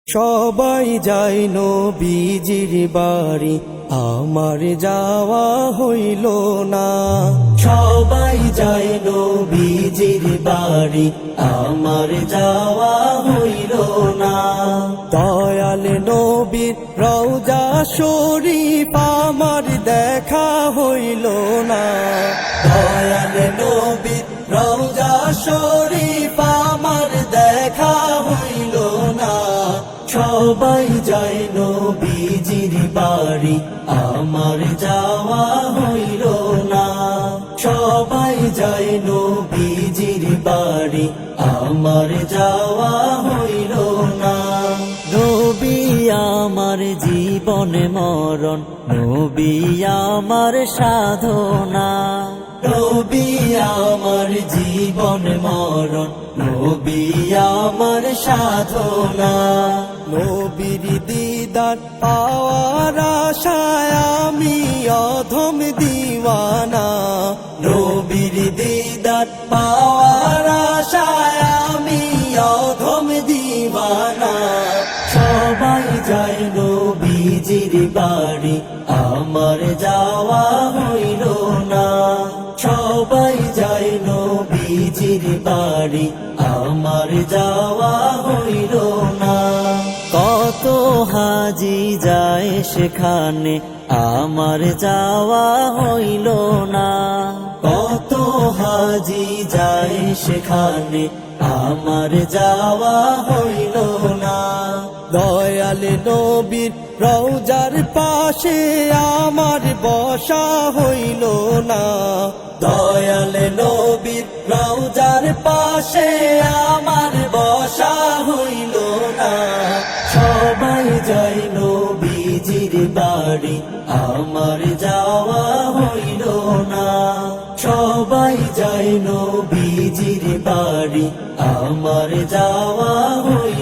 সবাই যায় নবীজির বাড়ি, আমার যাওয়া হইল না। সবাই যায় নবীজির বাড়ি, আমার যাওয়া হইল না। দয়াল নবীর রওজা শরীফ আমার দেখা হইল না। দয়াল নবীর রওজা শরীফ আমার দেখা হইল না। সবাই যায় নবীজির বাড়ি, আমার যাওয়া হইল না। সবাই যায় নবীজির বাড়ি, আমার যাওয়া হইল না। নবী আমার জীবন মরণ, নবী আমার সাধনা। নবী আমার জীবন মরণ, নবী আমার সাধনা। নবীর দিদার পাওয়ার আশায় আমি অধম দিওয়ানা। নবীর দিদার পাওয়ার আশায় আমি অধম দিওয়ানা। সবাই যায় নবীজির বাড়ি, আমার যাওয়া হইল না। সবাই যায় নবীজির বাড়ি, আমার যাওয়া হইল না। কত হাজি যায় সেখানে, আমার যাওয়া হইল না। কত হাজি যায় সেখানে, আমার যাওয়া হইল না। দয়াল নবীর রওজার পাশে আমার বসা হইল না। দয়াল নবীর রওজার পাশে আমার বসা হইল না। সবাই যায় নবীজির বাড়ি, আমার যাওয়া হইল না। সবাই যায় নবীজির বাড়ি, আমার যাওয়া হইল